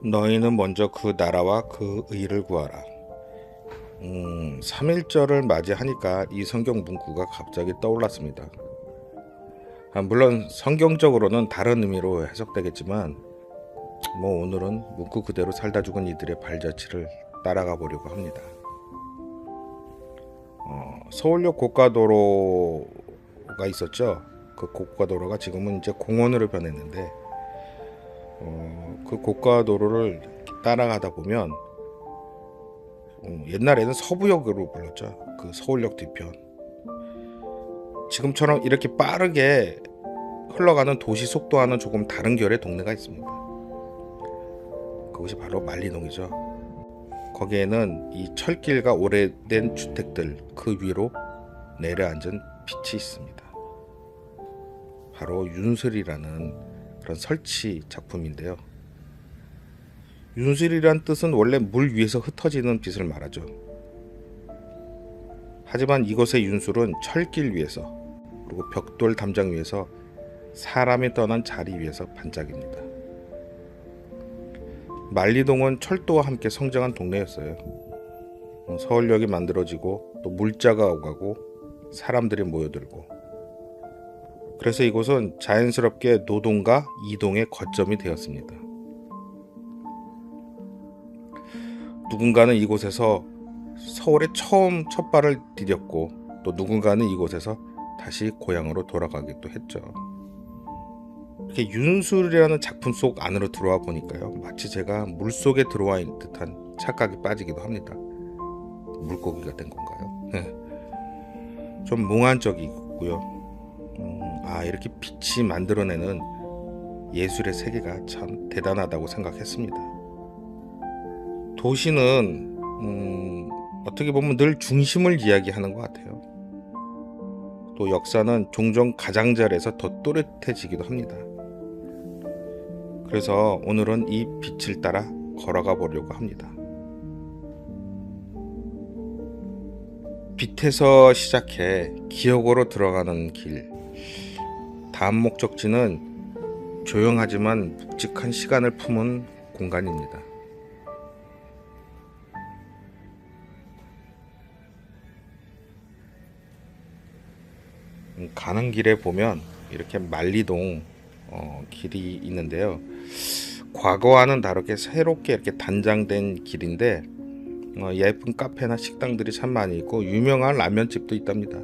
너희는 먼저 그 나라와 그 의를 구하라. 3.1절을 맞이하니까 이 성경 문구가 갑자기 떠올랐습니다. 물론 성경적으로는 다른 의미로 해석되겠지만 오늘은 문구 그대로 살다 죽은 이들의 발자취를 따라가 보려고 합니다. 서울역 고가도로가 있었죠. 그 고가도로가 지금은 이제 공원으로 변했는데 그 고가도로를 따라가다 보면 옛날에는 서부역으로 불렀죠. 그 서울역 뒤편. 지금처럼 이렇게 빠르게 흘러가는 도시 속도와는 조금 다른 결의 동네가 있습니다. 그것이 바로 만리동이죠. 거기에는 이 철길과 오래된 주택들 그 위로 내려앉은 빛이 있습니다. 바로 윤슬이라는 그런 설치 작품인데요. 윤슬이란 뜻은 원래 물 위에서 흩어지는 빛을 말하죠. 하지만 이곳의 윤술은 철길 위에서 그리고 벽돌 담장 위에서 사람이 떠난 자리 위에서 반짝입니다. 만리동은 철도와 함께 성장한 동네였어요. 서울역이 만들어지고 또 물자가 오가고 사람들이 모여들고, 그래서 이곳은 자연스럽게 노동과 이동의 거점이 되었습니다. 누군가는 이곳에서 서울에 처음 첫 발을 디뎠고 또 누군가는 이곳에서 다시 고향으로 돌아가기도 했죠. 이렇게 윤술이라는 작품 속 안으로 들어와 보니까요, 마치 제가 물속에 들어와 있는 듯한 착각이 빠지기도 합니다. 물고기가 된 건가요? 좀 몽환적이고요. 이렇게 빛이 만들어내는 예술의 세계가 참 대단하다고 생각했습니다. 도시는 어떻게 보면 늘 중심을 이야기하는 것 같아요. 또 역사는 종종 가장자리에서 더 또렷해지기도 합니다. 그래서 오늘은 이 빛을 따라 걸어가 보려고 합니다. 빛에서 시작해 기억으로 들어가는 길. 다음 목적지는 조용하지만 묵직한 시간을 품은 공간입니다. 가는 길에 보면 이렇게 만리동 길이 있는데요. 과거와는 다르게 새롭게 이렇게 단장된 길인데 예쁜 카페나 식당들이 참 많이 있고 유명한 라면집도 있답니다.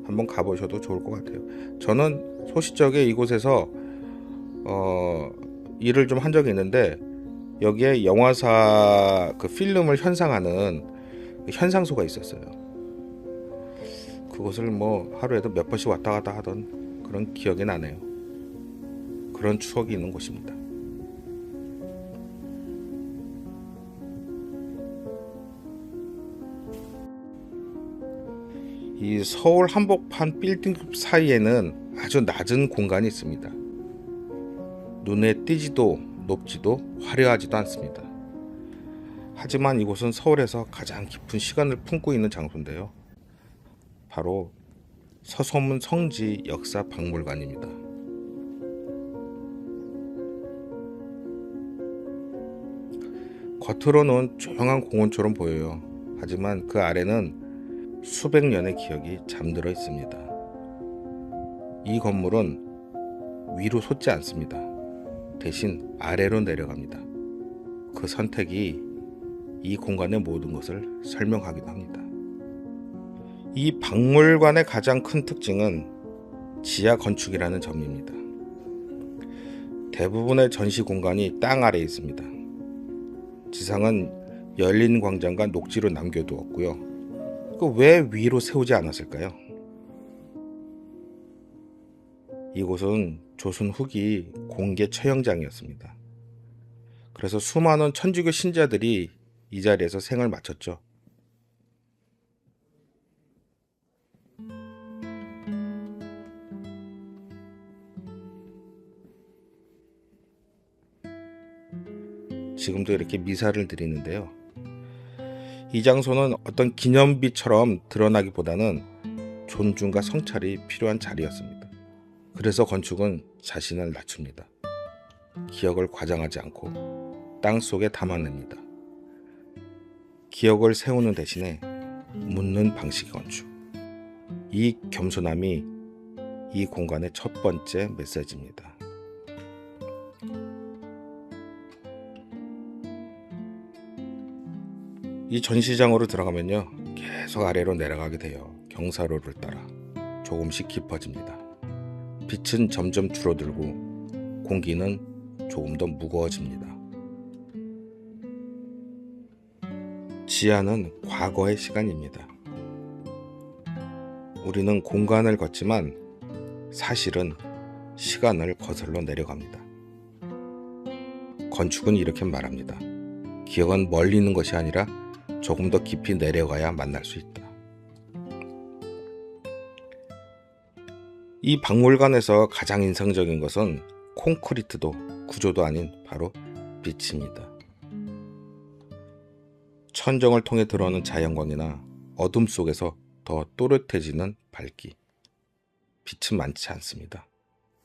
한번 가보셔도 좋을 것 같아요. 저는 소시적에 이곳에서 일을 좀 한 적이 있는데 여기에 영화사 그 필름을 현상하는 현상소가 있었어요. 그곳을 하루에도 몇 번씩 왔다 갔다 하던 그런 기억이 나네요. 그런 추억이 있는 곳입니다. 이 서울 한복판 빌딩 사이에는 아주 낮은 공간이 있습니다. 눈에 띄지도 높지도 화려하지도 않습니다. 하지만 이곳은 서울에서 가장 깊은 시간을 품고 있는 장소인데요. 바로 서소문 성지 역사 박물관입니다. 겉으로는 조용한 공원처럼 보여요. 하지만 그 아래는 수백 년의 기억이 잠들어 있습니다. 이 건물은 위로 솟지 않습니다. 대신 아래로 내려갑니다. 그 선택이 이 공간의 모든 것을 설명하기도 합니다. 이 박물관의 가장 큰 특징은 지하 건축이라는 점입니다. 대부분의 전시 공간이 땅 아래에 있습니다. 지상은 열린 광장과 녹지로 남겨두었고요. 왜 위로 세우지 않았을까요? 이곳은 조선 후기 공개 처형장이었습니다. 그래서 수많은 천주교 신자들이 이 자리에서 생을 마쳤죠. 지금도 이렇게 미사를 드리는데요. 이 장소는 어떤 기념비처럼 드러나기보다는 존중과 성찰이 필요한 자리였습니다. 그래서 건축은 자신을 낮춥니다. 기억을 과장하지 않고 땅속에 담아냅니다. 기억을 세우는 대신에 묻는 방식의 건축. 이 겸손함이 이 공간의 첫 번째 메시지입니다. 이 전시장으로 들어가면요, 계속 아래로 내려가게 돼요. 경사로를 따라 조금씩 깊어집니다. 빛은 점점 줄어들고 공기는 조금 더 무거워집니다. 지하는 과거의 시간입니다. 우리는 공간을 걷지만 사실은 시간을 거슬러 내려갑니다. 건축은 이렇게 말합니다. 기억은 멀리 있는 것이 아니라 조금 더 깊이 내려가야 만날 수 있다. 이 박물관에서 가장 인상적인 것은 콘크리트도 구조도 아닌 바로 빛입니다. 천정을 통해 들어오는 자연광이나 어둠 속에서 더 또렷해지는 밝기. 빛은 많지 않습니다.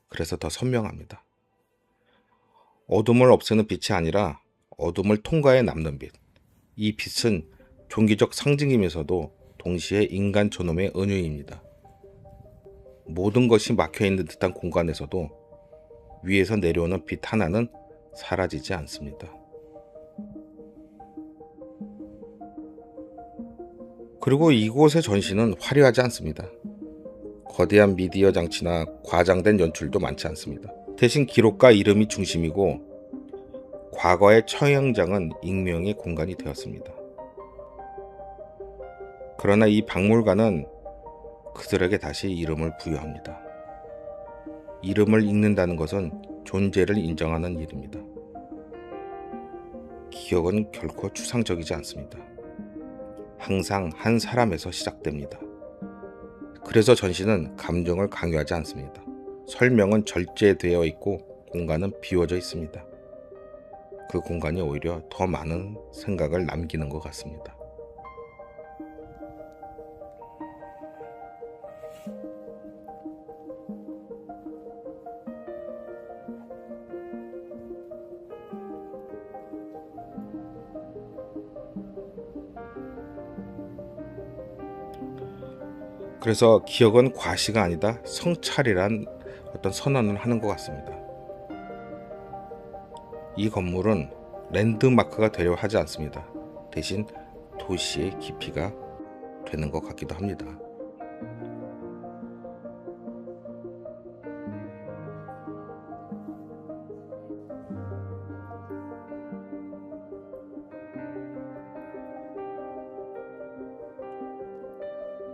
그래서 더 선명합니다. 어둠을 없애는 빛이 아니라 어둠을 통과해 남는 빛. 이 빛은 종교적 상징이면서도 동시에 인간 존엄의 은유입니다. 모든 것이 막혀있는 듯한 공간에서도 위에서 내려오는 빛 하나는 사라지지 않습니다. 그리고 이곳의 전시는 화려하지 않습니다. 거대한 미디어 장치나 과장된 연출도 많지 않습니다. 대신 기록과 이름이 중심이고 과거의 처형장은 익명의 공간이 되었습니다. 그러나 이 박물관은 그들에게 다시 이름을 부여합니다. 이름을 읽는다는 것은 존재를 인정하는 일입니다. 기억은 결코 추상적이지 않습니다. 항상 한 사람에서 시작됩니다. 그래서 전시는 감정을 강요하지 않습니다. 설명은 절제되어 있고 공간은 비워져 있습니다. 그 공간이 오히려 더 많은 생각을 남기는 것 같습니다. 그래서 기억은 과시가 아니다 성찰이란 어떤 선언을 하는 것 같습니다. 이 건물은 랜드마크가 되려 하지 않습니다. 대신 도시의 깊이가 되는 것 같기도 합니다.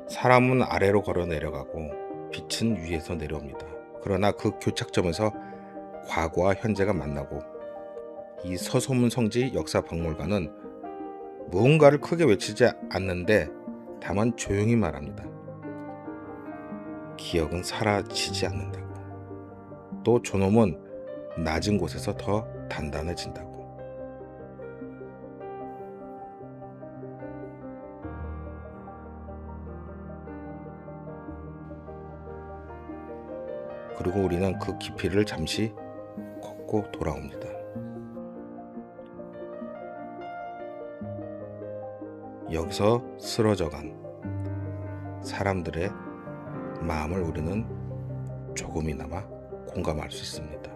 사람은 아래로 걸어 내려가고 빛은 위에서 내려옵니다. 그러나 그 교착점에서 과거와 현재가 만나고 이 서소문 성지 역사박물관은 무언가를 크게 외치지 않는데 다만 조용히 말합니다. 기억은 사라지지 않는다고. 또 존엄은 낮은 곳에서 더 단단해진다고. 그리고 우리는 그 깊이를 잠시 걷고 돌아옵니다. 여기서 쓰러져간 사람들의 마음을 우리는 조금이나마 공감할 수 있습니다.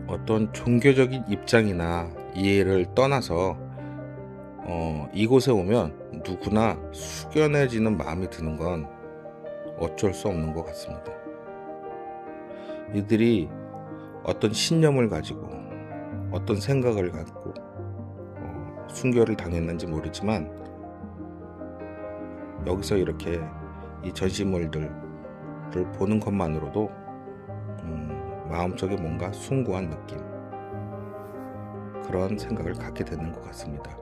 어떤 종교적인 입장이나 이해를 떠나서 이곳에 오면 누구나 숙연해지는 마음이 드는 건 어쩔 수 없는 것 같습니다. 이들이 어떤 신념을 가지고 어떤 생각을 갖고 순교를 당했는지 모르지만 여기서 이렇게 이 전시물들을 보는 것만으로도 마음속에 뭔가 숭고한 느낌, 그런 생각을 갖게 되는 것 같습니다.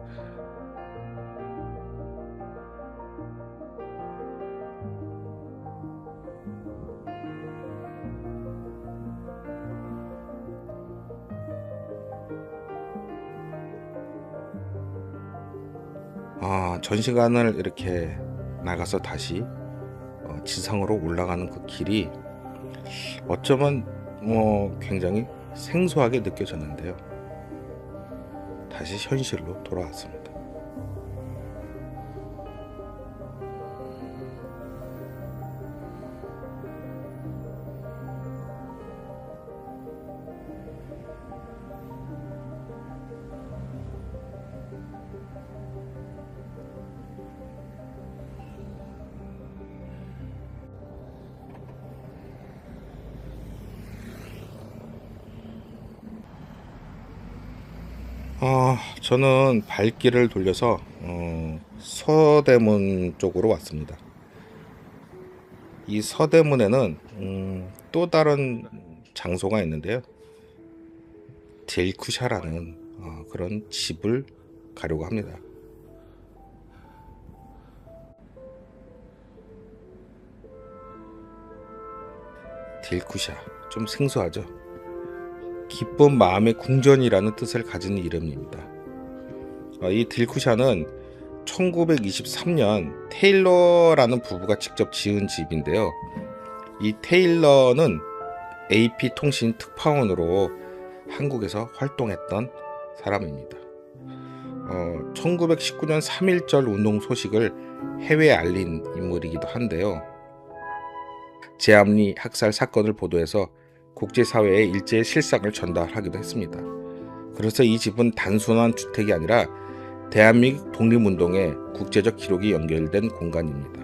전시관을 이렇게 나가서 다시 지상으로 올라가는 그 길이 어쩌면 굉장히 생소하게 느껴졌는데요. 다시 현실로 돌아왔습니다. 저는 발길을 돌려서 서대문 쪽으로 왔습니다. 이 서대문에는 또 다른 장소가 있는데요. 딜쿠샤라는 그런 집을 가려고 합니다. 딜쿠샤, 좀 생소하죠? 기쁜 마음의 궁전이라는 뜻을 가진 이름입니다. 이 딜쿠샤는 1923년 테일러라는 부부가 직접 지은 집인데요. 이 테일러는 AP통신 특파원으로 한국에서 활동했던 사람입니다. 1919년 3.1절 운동 소식을 해외에 알린 인물이기도 한데요. 제암리 학살 사건을 보도해서 국제사회에 일제의 실상을 전달하기도 했습니다. 그래서 이 집은 단순한 주택이 아니라 대한민국 독립운동의 국제적 기록이 연결된 공간입니다.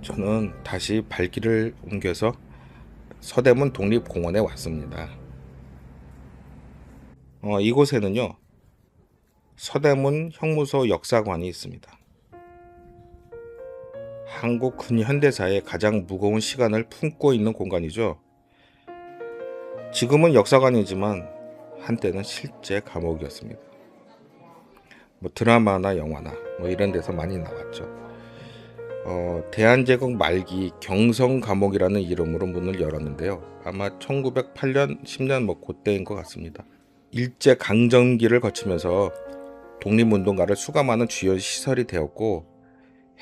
저는 다시 발길을 옮겨서 서대문 독립공원에 왔습니다. 이곳에는요, 서대문 형무소 역사관이 있습니다. 한국 근현대사의 가장 무거운 시간을 품고 있는 공간이죠. 지금은 역사관이지만 한때는 실제 감옥이었습니다. 드라마나 영화나 이런 데서 많이 나왔죠. 대한제국 말기 경성 감옥이라는 이름으로 문을 열었는데요. 아마 1908년, 10년 그때인 것 같습니다. 일제 강점기를 거치면서 독립운동가를 수감하는 주요 시설이 되었고,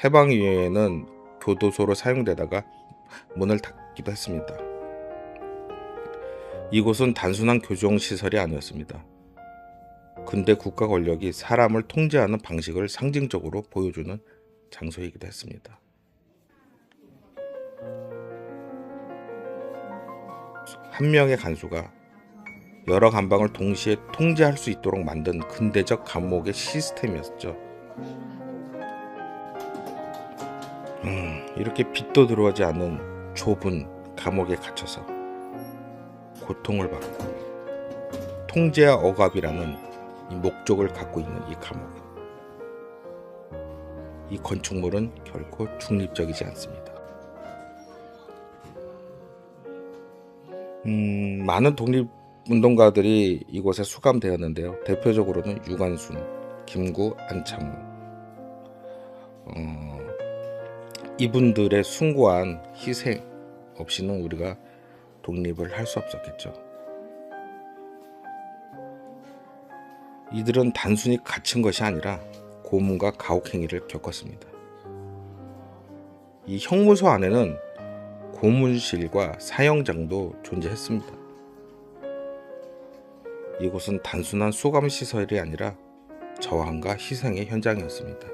해방 이후에는 교도소로 사용되다가 문을 닫기도 했습니다. 이곳은 단순한 교정 시설이 아니었습니다. 근대 국가 권력이 사람을 통제하는 방식을 상징적으로 보여주는 장소이기도 했습니다. 한 명의 간수가 여러 감방을 동시에 통제할 수 있도록 만든 근대적 감옥의 시스템이었죠. 이렇게 빛도 들어오지 않는 좁은 감옥에 갇혀서 고통을 받고 통제와 억압이라는 이 목적을 갖고 있는 이 감옥. 이 건축물은 결코 중립적이지 않습니다. 많은 독립운동가들이 이곳에 수감되었는데요. 대표적으로는 유관순, 김구, 안창호. 이분들의 숭고한 희생 없이는 우리가 독립을 할 수 없었겠죠. 이들은 단순히 갇힌 것이 아니라 고문과 가혹행위를 겪었습니다. 이 형무소 안에는 고문실과 사형장도 존재했습니다. 이곳은 단순한 수감시설이 아니라 저항과 희생의 현장이었습니다.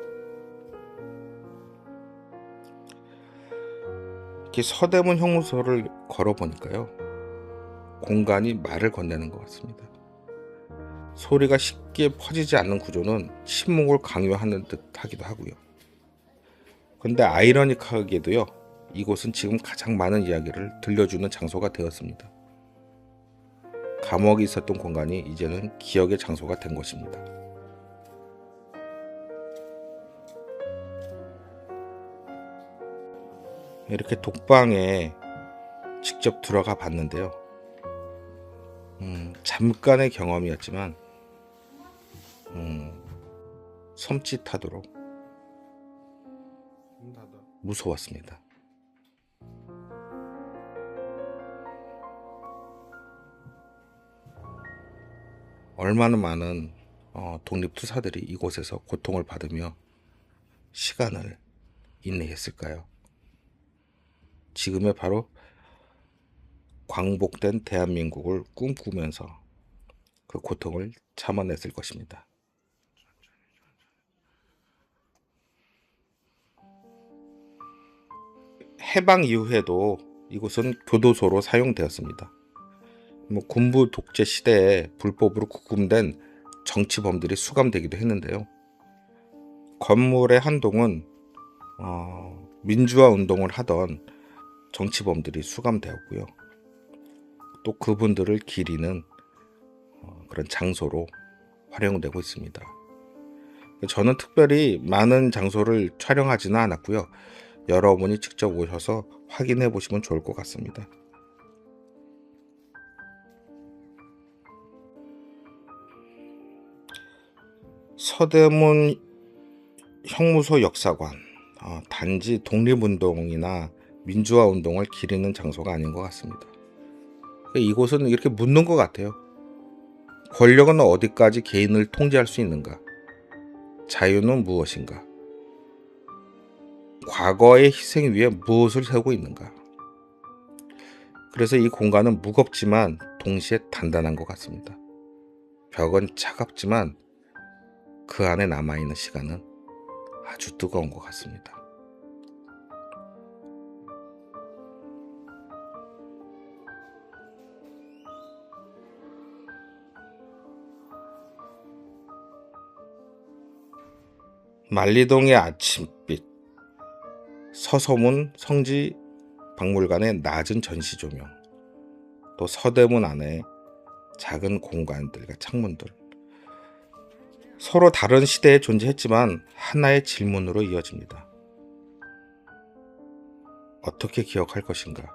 이렇게 서대문 형무소를 걸어보니까요, 공간이 말을 건네는 것 같습니다. 소리가 쉽게 퍼지지 않는 구조는 침묵을 강요하는 듯 하기도 하고요. 근데 아이러니하게도요, 이곳은 지금 가장 많은 이야기를 들려주는 장소가 되었습니다. 감옥이 있었던 공간이 이제는 기억의 장소가 된 것입니다. 이렇게 독방에 직접 들어가 봤는데요. 잠깐의 경험이었지만 섬찟하도록 무서웠습니다. 얼마나 많은 독립투사들이 이곳에서 고통을 받으며 시간을 인내했을까요? 지금의 바로 광복된 대한민국을 꿈꾸면서 그 고통을 참아냈을 것입니다. 해방 이후에도 이곳은 교도소로 사용되었습니다. 군부 독재 시대에 불법으로 구금된 정치범들이 수감되기도 했는데요. 건물의 한 동은 민주화 운동을 하던 정치범들이 수감되었고요. 또 그분들을 기리는 그런 장소로 활용되고 있습니다. 저는 특별히 많은 장소를 촬영하지는 않았고요. 여러분이 직접 오셔서 확인해 보시면 좋을 것 같습니다. 서대문 형무소 역사관, 단지 독립운동이나 민주화운동을 기리는 장소가 아닌 것 같습니다. 이곳은 이렇게 묻는 것 같아요. 권력은 어디까지 개인을 통제할 수 있는가? 자유는 무엇인가? 과거의 희생 위에 무엇을 세우고 있는가? 그래서 이 공간은 무겁지만 동시에 단단한 것 같습니다. 벽은 차갑지만 그 안에 남아있는 시간은 아주 뜨거운 것 같습니다. 만리동의 아침빛, 서소문 성지 박물관의 낮은 전시 조명, 또 서대문 안에 작은 공간들과 창문들, 서로 다른 시대에 존재했지만 하나의 질문으로 이어집니다. 어떻게 기억할 것인가?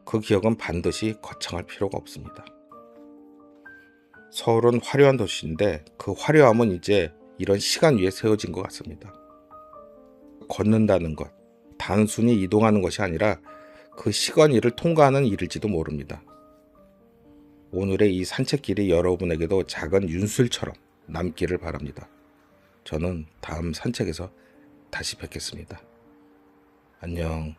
그 기억은 반드시 거창할 필요가 없습니다. 서울은 화려한 도시인데 그 화려함은 이제 이런 시간 위에 세워진 것 같습니다. 걷는다는 것, 단순히 이동하는 것이 아니라 그 시간 위를 통과하는 일일지도 모릅니다. 오늘의 이 산책길이 여러분에게도 작은 윤술처럼 남기를 바랍니다. 저는 다음 산책에서 다시 뵙겠습니다. 안녕.